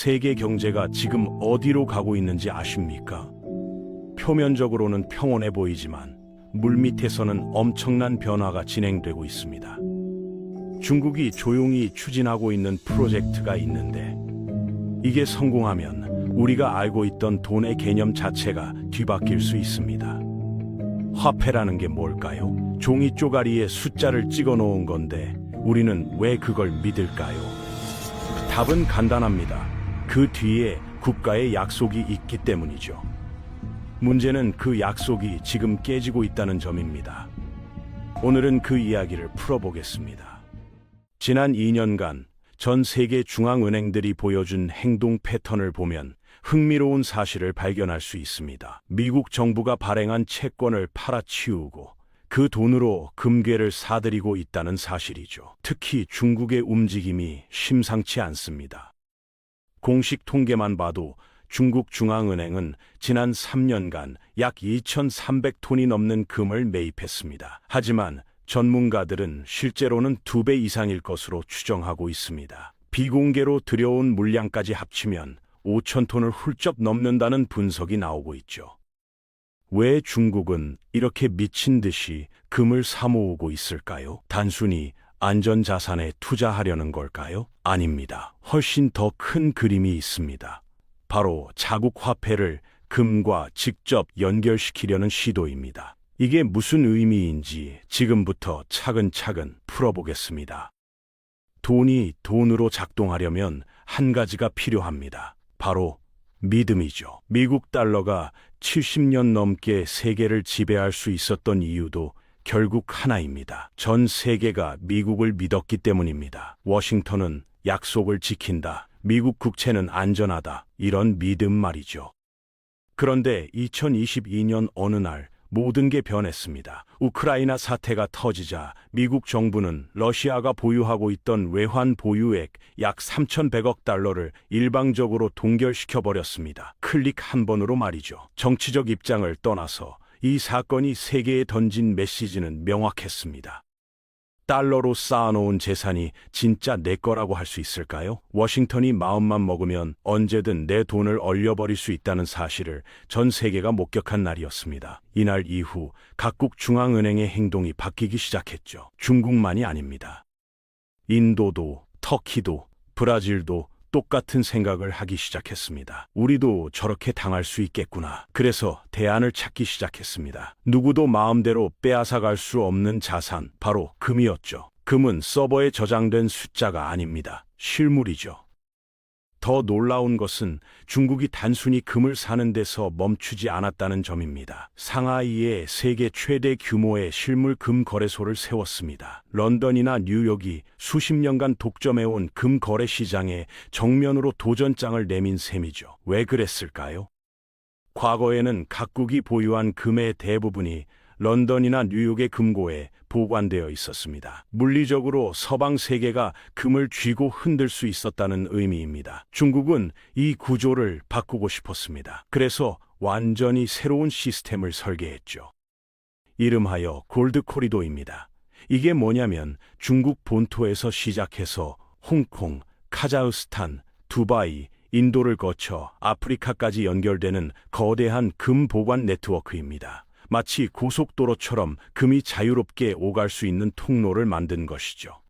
세계 경제가 지금 어디로 가고 있는지 아십니까? 표면적으로는 평온해 보이지만 물밑에서는 엄청난 변화가 진행되고 있습니다. 중국이 조용히 추진하고 있는 프로젝트가 있는데 이게 성공하면 우리가 알고 있던 돈의 개념 자체가 뒤바뀔 수 있습니다. 화폐라는 게 뭘까요? 종이 쪼가리에 숫자를 찍어 놓은 건데 우리는 왜 그걸 믿을까요? 답은 간단합니다. 그 뒤에 국가의 약속이 있기 때문이죠. 문제는 그 약속이 지금 깨지고 있다는 점입니다. 오늘은 그 이야기를 풀어보겠습니다. 지난 2년간 전 세계 중앙은행들이 보여준 행동 패턴을 보면 흥미로운 사실을 발견할 수 있습니다. 미국 정부가 발행한 채권을 팔아치우고 그 돈으로 금괴를 사들이고 있다는 사실이죠. 특히 중국의 움직임이 심상치 않습니다. 공식 통계만 봐도 중국 중앙은행은 지난 3년간 약 2,300톤이 넘는 금을 매입했습니다. 하지만 전문가들은 실제로는 2배 이상일 것으로 추정하고 있습니다. 비공개로 들여온 물량까지 합치면 5,000톤을 훌쩍 넘는다는 분석이 나오고 있죠. 왜 중국은 이렇게 미친 듯이 금을 사모으고 있을까요? 단순히 안전자산에 투자하려는 걸까요? 아닙니다. 훨씬 더 큰 그림이 있습니다. 바로 자국 화폐를 금과 직접 연결시키려는 시도입니다. 이게 무슨 의미인지 지금부터 차근차근 풀어보겠습니다. 돈이 돈으로 작동하려면 한 가지가 필요합니다. 바로 믿음이죠. 미국 달러가 70년 넘게 세계를 지배할 수 있었던 이유도 결국 하나입니다. 전 세계가 미국을 믿었기 때문입니다. 워싱턴은 약속을 지킨다. 미국 국채는 안전하다. 이런 믿음 말이죠. 그런데 2022년 어느 날 모든 게 변했습니다. 우크라이나 사태가 터지자 미국 정부는 러시아가 보유하고 있던 외환 보유액 약 3,100억 달러를 일방적으로 동결시켜버렸습니다. 클릭 한 번으로 말이죠. 정치적 입장을 떠나서 이 사건이 세계에 던진 메시지는 명확했습니다. 달러로 쌓아놓은 재산이 진짜 내 거라고 할 수 있을까요? 워싱턴이 마음만 먹으면 언제든 내 돈을 얼려버릴 수 있다는 사실을 전 세계가 목격한 날이었습니다. 이날 이후 각국 중앙은행의 행동이 바뀌기 시작했죠. 중국만이 아닙니다. 인도도, 터키도, 브라질도 똑같은 생각을 하기 시작했습니다. 우리도 저렇게 당할 수 있겠구나. 그래서 대안을 찾기 시작했습니다. 누구도 마음대로 빼앗아갈 수 없는 자산, 바로 금이었죠. 금은 서버에 저장된 숫자가 아닙니다. 실물이죠. 더 놀라운 것은 중국이 단순히 금을 사는 데서 멈추지 않았다는 점입니다. 상하이에 세계 최대 규모의 실물 금 거래소를 세웠습니다. 런던이나 뉴욕이 수십 년간 독점해온 금 거래 시장에 정면으로 도전장을 내민 셈이죠. 왜 그랬을까요? 과거에는 각국이 보유한 금의 대부분이 런던이나 뉴욕의 금고에 보관되어 있었습니다. 물리적으로 서방 세계가 금을 쥐고 흔들 수 있었다는 의미입니다. 중국은 이 구조를 바꾸고 싶었습니다. 그래서 완전히 새로운 시스템을 설계했죠. 이름하여 골드 코리도입니다. 이게 뭐냐면 중국 본토에서 시작해서 홍콩, 카자흐스탄, 두바이, 인도를 거쳐 아프리카까지 연결되는 거대한 금 보관 네트워크입니다. 마치 고속도로처럼 금이 자유롭게 오갈 수 있는 통로를 만든 것이죠.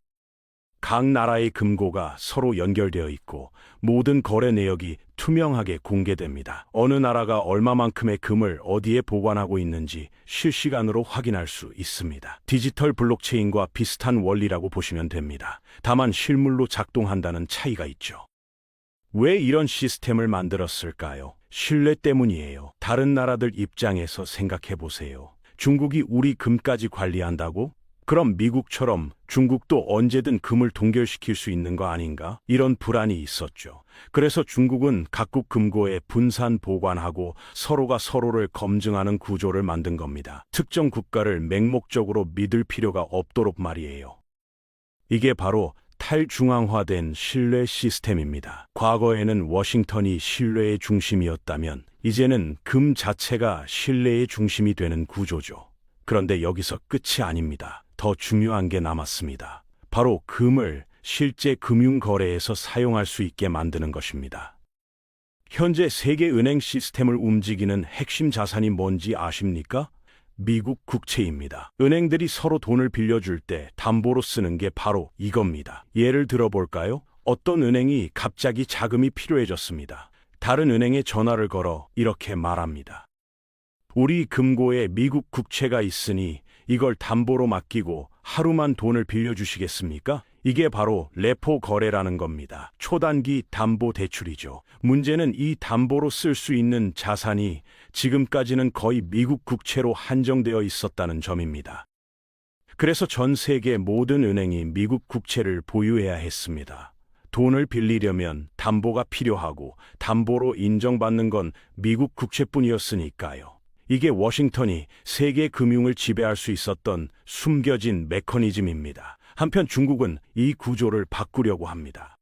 각 나라의 금고가 서로 연결되어 있고 모든 거래 내역이 투명하게 공개됩니다. 어느 나라가 얼마만큼의 금을 어디에 보관하고 있는지 실시간으로 확인할 수 있습니다. 디지털 블록체인과 비슷한 원리라고 보시면 됩니다. 다만 실물로 작동한다는 차이가 있죠. 왜 이런 시스템을 만들었을까요? 신뢰 때문이에요. 다른 나라들 입장에서 생각해 보세요. 중국이 우리 금까지 관리한다고? 그럼 미국처럼 중국도 언제든 금을 동결시킬 수 있는 거 아닌가? 이런 불안이 있었죠. 그래서 중국은 각국 금고에 분산 보관하고 서로가 서로를 검증하는 구조를 만든 겁니다. 특정 국가를 맹목적으로 믿을 필요가 없도록 말이에요. 이게 바로 탈중앙화된 신뢰 시스템입니다. 과거에는 워싱턴이 신뢰의 중심이었다면 이제는 금 자체가 신뢰의 중심이 되는 구조죠. 그런데 여기서 끝이 아닙니다. 더 중요한 게 남았습니다. 바로 금을 실제 금융거래에서 사용할 수 있게 만드는 것입니다. 현재 세계 은행 시스템을 움직이는 핵심 자산이 뭔지 아십니까? 미국 국채입니다. 은행들이 서로 돈을 빌려줄 때 담보로 쓰는 게 바로 이겁니다. 예를 들어볼까요? 어떤 은행이 갑자기 자금이 필요해졌습니다. 다른 은행에 전화를 걸어 이렇게 말합니다. 우리 금고에 미국 국채가 있으니 이걸 담보로 맡기고 하루만 돈을 빌려주시겠습니까? 이게 바로 레포 거래라는 겁니다. 초단기 담보 대출이죠. 문제는 이 담보로 쓸 수 있는 자산이 지금까지는 거의 미국 국채로 한정되어 있었다는 점입니다. 그래서 전 세계 모든 은행이 미국 국채를 보유해야 했습니다. 돈을 빌리려면 담보가 필요하고 담보로 인정받는 건 미국 국채뿐이었으니까요. 이게 워싱턴이 세계 금융을 지배할 수 있었던 숨겨진 메커니즘입니다. 한편 중국은 이 구조를 바꾸려고 합니다.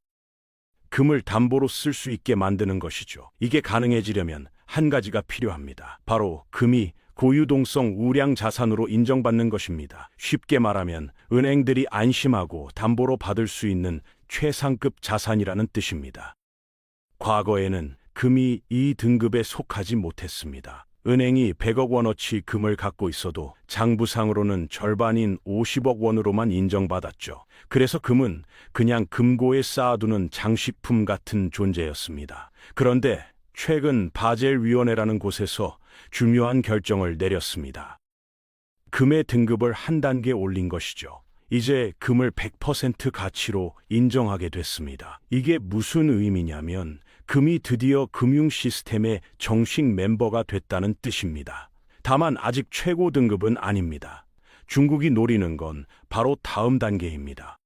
금을 담보로 쓸 수 있게 만드는 것이죠. 이게 가능해지려면 한 가지가 필요합니다. 바로 금이 고유동성 우량 자산으로 인정받는 것입니다. 쉽게 말하면 은행들이 안심하고 담보로 받을 수 있는 최상급 자산이라는 뜻입니다. 과거에는 금이 이 등급에 속하지 못했습니다. 은행이 100억 원어치 금을 갖고 있어도 장부상으로는 절반인 50억 원으로만 인정받았죠. 그래서 금은 그냥 금고에 쌓아두는 장식품 같은 존재였습니다. 그런데 최근 바젤위원회라는 곳에서 중요한 결정을 내렸습니다. 금의 등급을 한 단계 올린 것이죠. 이제 금을 100% 가치로 인정하게 됐습니다. 이게 무슨 의미냐면 금이 드디어 금융 시스템의 정식 멤버가 됐다는 뜻입니다. 다만 아직 최고 등급은 아닙니다. 중국이 노리는 건 바로 다음 단계입니다.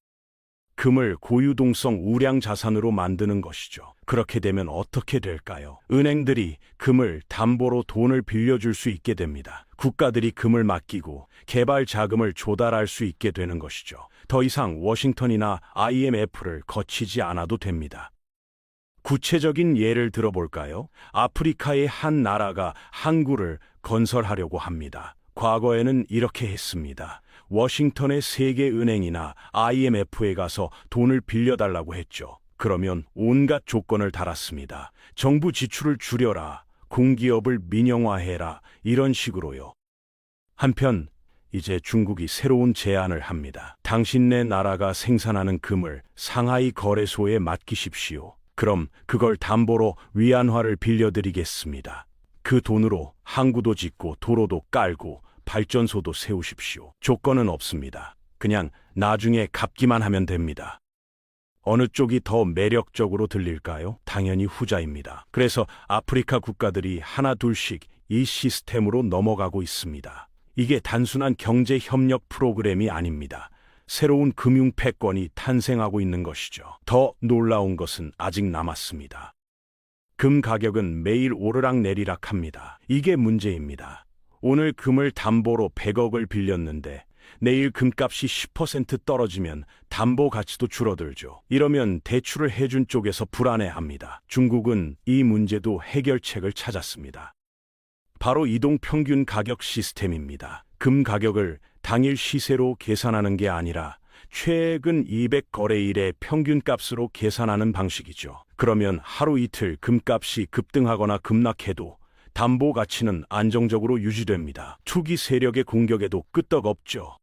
금을 고유동성 우량 자산으로 만드는 것이죠. 그렇게 되면 어떻게 될까요? 은행들이 금을 담보로 돈을 빌려줄 수 있게 됩니다. 국가들이 금을 맡기고 개발 자금을 조달할 수 있게 되는 것이죠. 더 이상 워싱턴이나 IMF를 거치지 않아도 됩니다. 구체적인 예를 들어볼까요? 아프리카의 한 나라가 항구를 건설하려고 합니다. 과거에는 이렇게 했습니다. 워싱턴의 세계은행이나 IMF에 가서 돈을 빌려달라고 했죠. 그러면 온갖 조건을 달았습니다. 정부 지출을 줄여라, 공기업을 민영화해라, 이런 식으로요. 한편 이제 중국이 새로운 제안을 합니다. 당신네 나라가 생산하는 금을 상하이 거래소에 맡기십시오. 그럼 그걸 담보로 위안화를 빌려드리겠습니다. 그 돈으로 항구도 짓고 도로도 깔고 발전소도 세우십시오. 조건은 없습니다. 그냥 나중에 갚기만 하면 됩니다. 어느 쪽이 더 매력적으로 들릴까요? 당연히 후자입니다. 그래서 아프리카 국가들이 하나 둘씩 이 시스템으로 넘어가고 있습니다. 이게 단순한 경제 협력 프로그램이 아닙니다. 새로운 금융 패권이 탄생하고 있는 것이죠. 더 놀라운 것은 아직 남았습니다. 금 가격은 매일 오르락내리락 합니다. 이게 문제입니다. 오늘 금을 담보로 100억을 빌렸는데 내일 금값이 10% 떨어지면 담보 가치도 줄어들죠. 이러면 대출을 해준 쪽에서 불안해합니다. 중국은 이 문제도 해결책을 찾았습니다. 바로 이동평균 가격 시스템입니다. 금 가격을 당일 시세로 계산하는 게 아니라 최근 200거래일의 평균값으로 계산하는 방식이죠. 그러면 하루 이틀 금값이 급등하거나 급락해도 담보 가치는 안정적으로 유지됩니다. 투기 세력의 공격에도 끄떡없죠.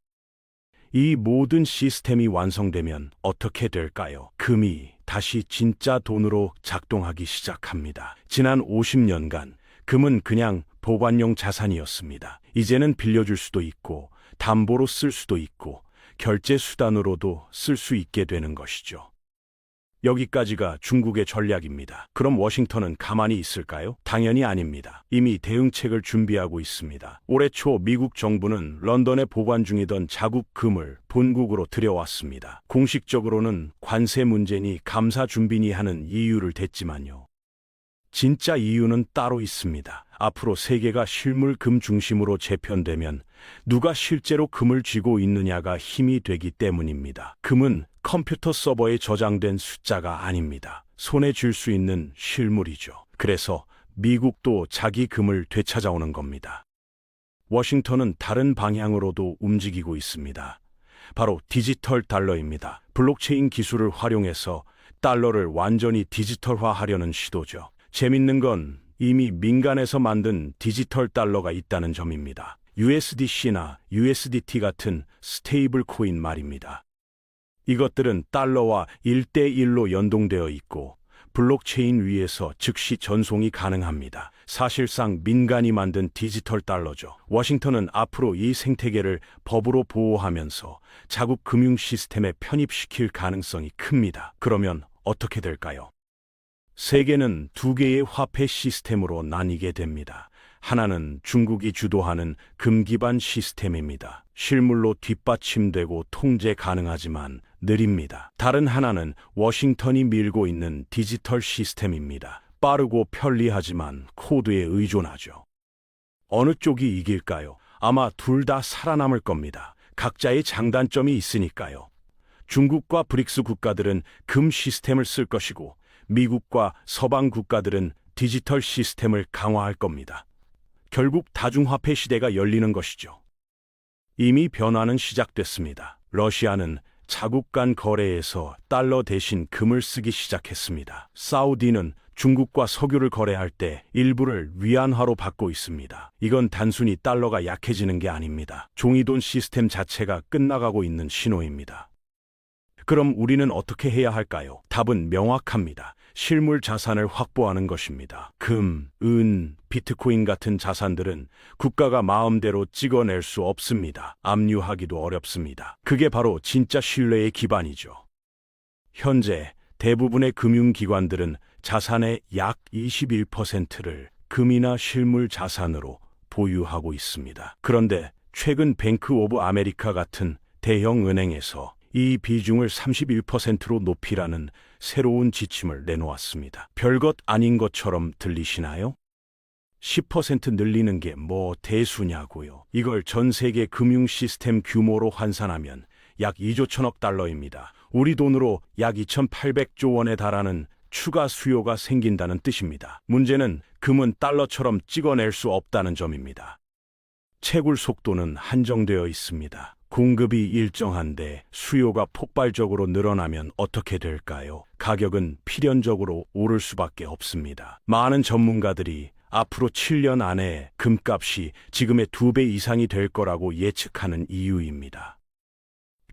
이 모든 시스템이 완성되면 어떻게 될까요? 금이 다시 진짜 돈으로 작동하기 시작합니다. 지난 50년간 금은 그냥 보관용 자산이었습니다. 이제는 빌려줄 수도 있고 담보로 쓸 수도 있고 결제 수단으로도 쓸 수 있게 되는 것이죠. 여기까지가 중국의 전략입니다. 그럼 워싱턴은 가만히 있을까요? 당연히 아닙니다. 이미 대응책을 준비하고 있습니다. 올해 초 미국 정부는 런던에 보관 중이던 자국 금을 본국으로 들여왔습니다. 공식적으로는 관세 문제니 감사 준비니 하는 이유를 댔지만요. 진짜 이유는 따로 있습니다. 앞으로 세계가 실물 금 중심으로 재편되면 누가 실제로 금을 쥐고 있느냐가 힘이 되기 때문입니다. 금은 컴퓨터 서버에 저장된 숫자가 아닙니다. 손에 쥘 수 있는 실물이죠. 그래서 미국도 자기 금을 되찾아오는 겁니다. 워싱턴은 다른 방향으로도 움직이고 있습니다. 바로 디지털 달러입니다. 블록체인 기술을 활용해서 달러를 완전히 디지털화하려는 시도죠. 재밌는 건 이미 민간에서 만든 디지털 달러가 있다는 점입니다. USDC나 USDT 같은 스테이블 코인 말입니다. 이것들은 달러와 1대1로 연동되어 있고 블록체인 위에서 즉시 전송이 가능합니다. 사실상 민간이 만든 디지털 달러죠. 워싱턴은 앞으로 이 생태계를 법으로 보호하면서 자국 금융 시스템에 편입시킬 가능성이 큽니다. 그러면 어떻게 될까요? 세계는 두 개의 화폐 시스템으로 나뉘게 됩니다. 하나는 중국이 주도하는 금 기반 시스템입니다. 실물로 뒷받침되고 통제 가능하지만 느립니다. 다른 하나는 워싱턴이 밀고 있는 디지털 시스템입니다. 빠르고 편리하지만 코드에 의존하죠. 어느 쪽이 이길까요? 아마 둘 다 살아남을 겁니다. 각자의 장단점이 있으니까요. 중국과 브릭스 국가들은 금 시스템을 쓸 것이고 미국과 서방 국가들은 디지털 시스템을 강화할 겁니다. 결국 다중화폐 시대가 열리는 것이죠. 이미 변화는 시작됐습니다. 러시아는 자국 간 거래에서 달러 대신 금을 쓰기 시작했습니다. 사우디는 중국과 석유를 거래할 때 일부를 위안화로 받고 있습니다. 이건 단순히 달러가 약해지는 게 아닙니다. 종이돈 시스템 자체가 끝나가고 있는 신호입니다. 그럼 우리는 어떻게 해야 할까요? 답은 명확합니다. 실물 자산을 확보하는 것입니다. 금, 은, 비트코인 같은 자산들은 국가가 마음대로 찍어낼 수 없습니다. 압류하기도 어렵습니다. 그게 바로 진짜 신뢰의 기반이죠. 현재 대부분의 금융기관들은 자산의 약 21%를 금이나 실물 자산으로 보유하고 있습니다. 그런데 최근 뱅크 오브 아메리카 같은 대형 은행에서 이 비중을 31%로 높이라는 새로운 지침을 내놓았습니다. 별것 아닌 것처럼 들리시나요? 10% 늘리는 게 뭐 대수냐고요. 이걸 전 세계 금융 시스템 규모로 환산하면 약 2조 천억 달러입니다. 우리 돈으로 약 2,800조 원에 달하는 추가 수요가 생긴다는 뜻입니다. 문제는 금은 달러처럼 찍어낼 수 없다는 점입니다. 채굴 속도는 한정되어 있습니다. 공급이 일정한데 수요가 폭발적으로 늘어나면 어떻게 될까요? 가격은 필연적으로 오를 수밖에 없습니다. 많은 전문가들이 앞으로 7년 안에 금값이 지금의 2배 이상이 될 거라고 예측하는 이유입니다.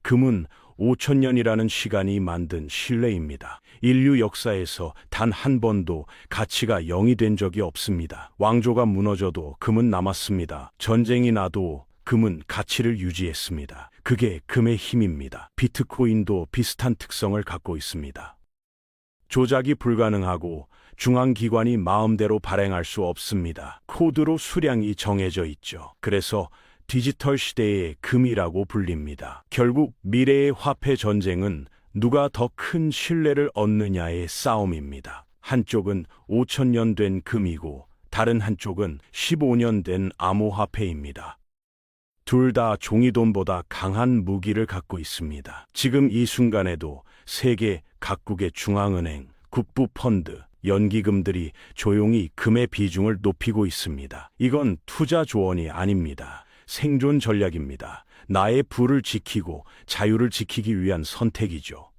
금은 5,000년이라는 시간이 만든 신뢰입니다. 인류 역사에서 단 한 번도 가치가 0이 된 적이 없습니다. 왕조가 무너져도 금은 남았습니다. 전쟁이 나도 금은 가치를 유지했습니다. 그게 금의 힘입니다. 비트코인도 비슷한 특성을 갖고 있습니다. 조작이 불가능하고 중앙기관이 마음대로 발행할 수 없습니다. 코드로 수량이 정해져 있죠. 그래서 디지털 시대의 금이라고 불립니다. 결국 미래의 화폐 전쟁은 누가 더 큰 신뢰를 얻느냐의 싸움입니다. 한쪽은 5,000년 된 금이고 다른 한쪽은 15년 된 암호화폐입니다. 둘 다 종이돈보다 강한 무기를 갖고 있습니다. 지금 이 순간에도 세계 각국의 중앙은행, 국부펀드, 연기금들이 조용히 금의 비중을 높이고 있습니다. 이건 투자 조언이 아닙니다. 생존 전략입니다. 나의 부를 지키고 자유를 지키기 위한 선택이죠.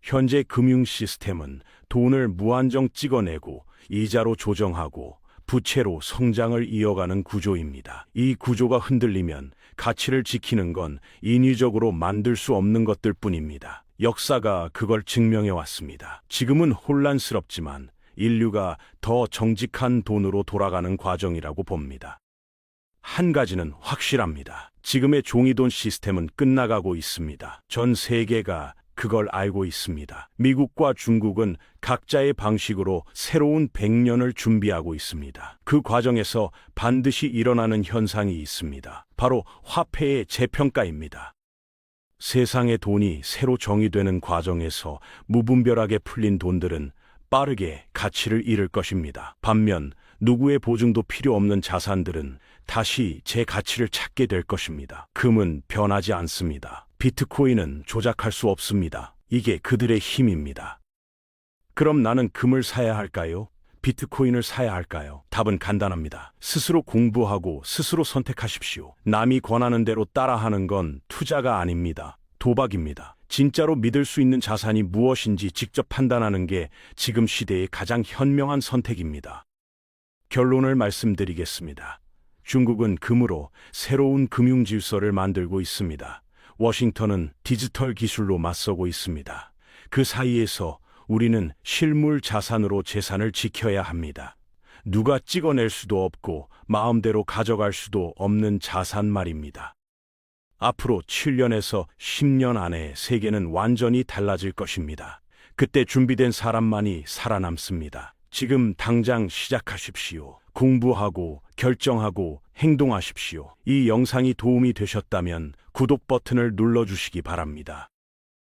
현재 금융 시스템은 돈을 무한정 찍어내고 이자로 조정하고 부채로 성장을 이어가는 구조입니다. 이 구조가 흔들리면 가치를 지키는 건 인위적으로 만들 수 없는 것들 뿐입니다. 역사가 그걸 증명해 왔습니다. 지금은 혼란스럽지만 인류가 더 정직한 돈으로 돌아가는 과정이라고 봅니다. 한 가지는 확실합니다. 지금의 종이돈 시스템은 끝나가고 있습니다. 전 세계가 그걸 알고 있습니다. 미국과 중국은 각자의 방식으로 새로운 100년을 준비하고 있습니다. 그 과정에서 반드시 일어나는 현상이 있습니다. 바로 화폐의 재평가입니다. 세상의 돈이 새로 정의되는 과정에서 무분별하게 풀린 돈들은 빠르게 가치를 잃을 것입니다. 반면 누구의 보증도 필요 없는 자산들은 다시 제 가치를 찾게 될 것입니다. 금은 변하지 않습니다. 비트코인은 조작할 수 없습니다. 이게 그들의 힘입니다. 그럼 나는 금을 사야 할까요? 비트코인을 사야 할까요? 답은 간단합니다. 스스로 공부하고 스스로 선택하십시오. 남이 권하는 대로 따라하는 건 투자가 아닙니다. 도박입니다. 진짜로 믿을 수 있는 자산이 무엇인지 직접 판단하는 게 지금 시대의 가장 현명한 선택입니다. 결론을 말씀드리겠습니다. 중국은 금으로 새로운 금융 질서를 만들고 있습니다. 워싱턴은 디지털 기술로 맞서고 있습니다. 그 사이에서 우리는 실물 자산으로 재산을 지켜야 합니다. 누가 찍어낼 수도 없고 마음대로 가져갈 수도 없는 자산 말입니다. 앞으로 7년에서 10년 안에 세계는 완전히 달라질 것입니다. 그때 준비된 사람만이 살아남습니다. 지금 당장 시작하십시오. 공부하고 결정하고 행동하십시오. 이 영상이 도움이 되셨다면 구독 버튼을 눌러주시기 바랍니다.